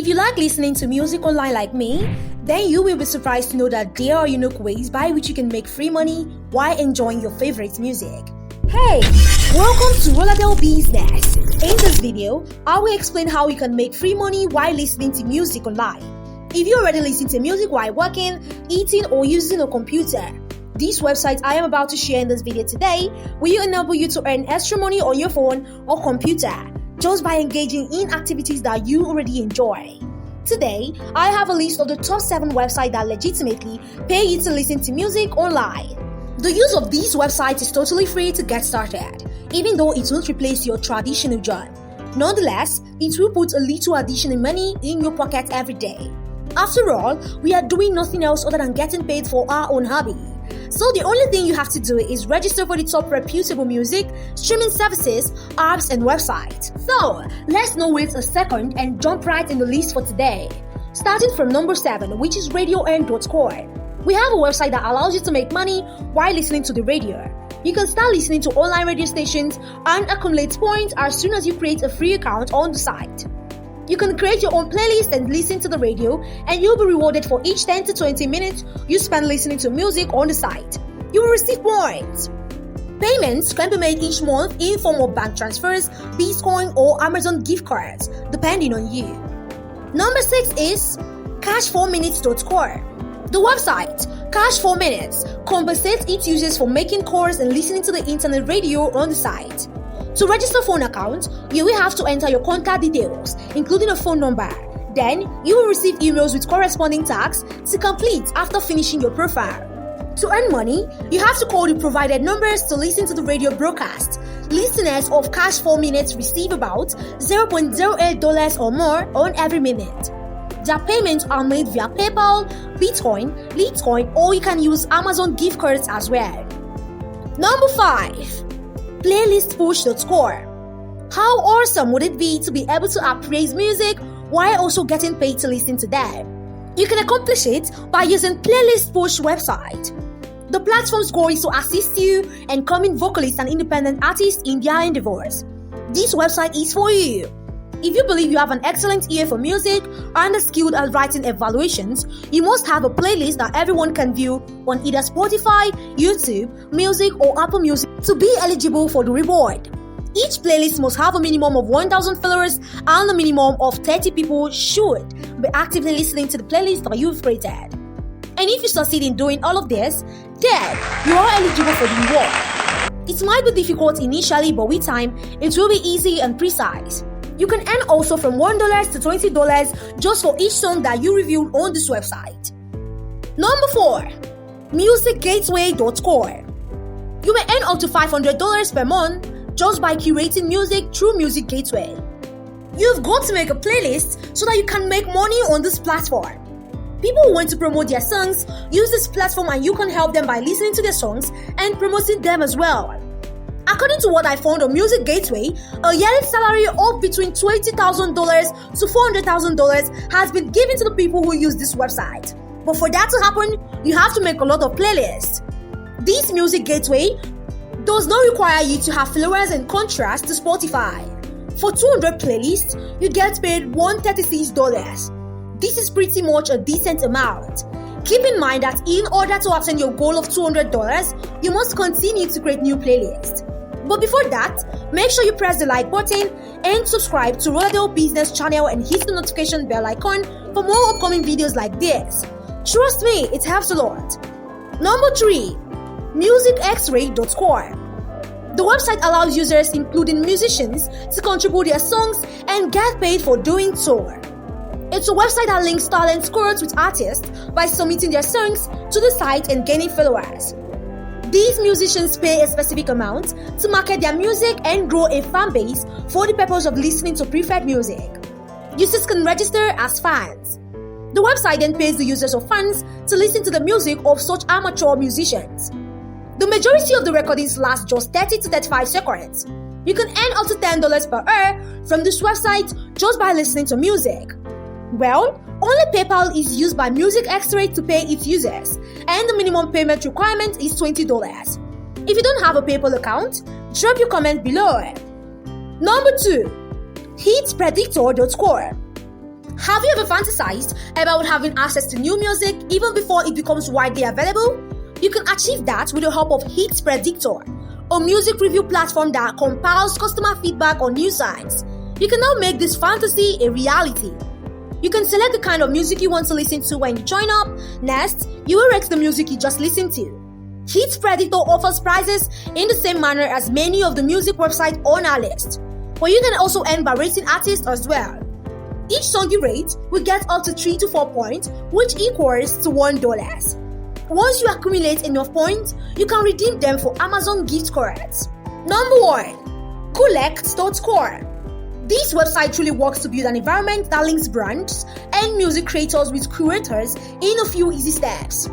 If you like listening to music online like me, then you will be surprised to know that there are unique ways by which you can make free money while enjoying your favorite music. Hey, welcome to Roladel Business. In this video, I will explain how you can make free money while listening to music online. If you already listen to music while working, eating, or using a computer, this website I am about to share in this video today will enable you to earn extra money on your phone or computer just by engaging in activities that you already enjoy. Today, I have a list of the top 7 websites that legitimately pay you to listen to music online. The use of these websites is totally free to get started, even though it won't replace your traditional job. Nonetheless, it will put a little additional money in your pocket every day. After all, we are doing nothing else other than getting paid for our own hobby. So the only thing you have to do is register for the top reputable music, streaming services, apps, and websites. So, let's not wait a second and jump right in the list for today. Starting from number 7, which is radioearn.com. We have a website that allows you to make money while listening to the radio. You can start listening to online radio stations and accumulate points as soon as you create a free account on the site. You can create your own playlist and listen to the radio, and you'll be rewarded for each 10 to 20 minutes you spend listening to music on the site. You will receive points. Payments can be made each month in form of bank transfers, Bitcoin, or Amazon gift cards, depending on you. Number 6 is cash4minutes.com. The website, Cash 4 Minutes, compensates its users for making calls and listening to the internet radio on the site. To register for an account, you will have to enter your contact details, including a phone number. Then, you will receive emails with corresponding tasks to complete after finishing your profile. To earn money, you have to call the provided numbers to listen to the radio broadcast. Listeners of Cash 4 Minutes receive about $0.08 or more on every minute. Their payments are made via PayPal, Bitcoin, Litecoin, or you can use Amazon gift cards as well. Number 5. Playlistpush.com. How awesome would it be to be able to appraise music while also getting paid to listen to them? You can accomplish it by using Playlist Push website. The platform's goal is to assist you and incoming vocalists and independent artists in their endeavors. This website is for you. If you believe you have an excellent ear for music and are skilled at writing evaluations, you must have a playlist that everyone can view on either Spotify, YouTube, Music, or Apple Music to be eligible for the reward. Each playlist must have a minimum of 1,000 followers and a minimum of 30 people should be actively listening to the playlist that you've created. And if you succeed in doing all of this, then you are eligible for the reward. It might be difficult initially, but with time, it will be easy and precise. You can earn also from $1 to $20 just for each song that you reviewed on this website. Number 4. MusicGateway.com. You may earn up to $500 per month just by curating music through Music Gateway. You've got to make a playlist so that you can make money on this platform. People who want to promote their songs use this platform, and you can help them by listening to their songs and promoting them as well. According to what I found on Music Gateway, a yearly salary of between $20,000 to $400,000 has been given to the people who use this website. But for that to happen, you have to make a lot of playlists. This Music Gateway does not require you to have followers and contrast to Spotify. For 200 playlists, you get paid $136. This is pretty much a decent amount. Keep in mind that in order to attain your goal of $200, you must continue to create new playlists. But before that, make sure you press the like button and subscribe to Roladel Business channel and hit the notification bell icon for more upcoming videos like this. Trust me, it helps a lot. Number 3. MusicXray.com. The website allows users, including musicians, to contribute their songs and get paid for doing so. It's a website that links talent scores with artists by submitting their songs to the site and gaining followers. These musicians pay a specific amount to market their music and grow a fan base for the purpose of listening to preferred music. Users can register as fans. The website then pays the users or fans to listen to the music of such amateur musicians. The majority of the recordings last just 30 to 35 seconds. You can earn up to $10 per hour from this website just by listening to music. Well, only PayPal is used by MusicXray to pay its users, and the minimum payment requirement is $20. If you don't have a PayPal account, drop your comment below. Number 2. HitPredictor.com. Have you ever fantasized about having access to new music even before it becomes widely available? You can achieve that with the help of Hits Predictor, a music review platform that compiles customer feedback on new songs. You can now make this fantasy a reality. You can select the kind of music you want to listen to when you join up. Next, you will rate the music you just listened to. Hits Predictor offers prizes in the same manner as many of the music websites on our list, but you can also earn by rating artists as well. Each song you rate will get up to 3 to 4 points, which equals to $1. Once you accumulate enough points, you can redeem them for Amazon gift cards. Number 1. Collect.core. This website truly works to build an environment that links brands and music creators with curators in a few easy steps.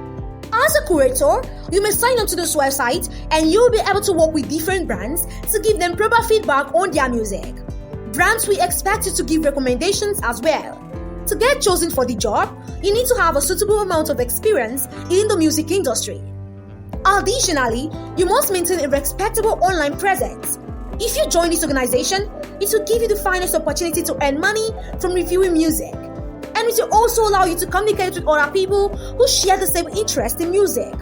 As a curator, you may sign up to this website and you'll be able to work with different brands to give them proper feedback on their music. Brands will expect you to give recommendations as well. To get chosen for the job, you need to have a suitable amount of experience in the music industry. Additionally, you must maintain a respectable online presence. If you join this organization, it will give you the finest opportunity to earn money from reviewing music. And it will also allow you to communicate with other people who share the same interest in music.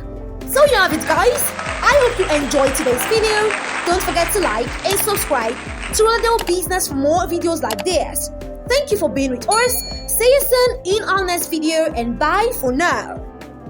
So you have it, guys. I hope you enjoyed today's video. Don't forget to like and subscribe to Roladel Business for more videos like this. Thank you for being with us. See you soon in our next video and bye for now.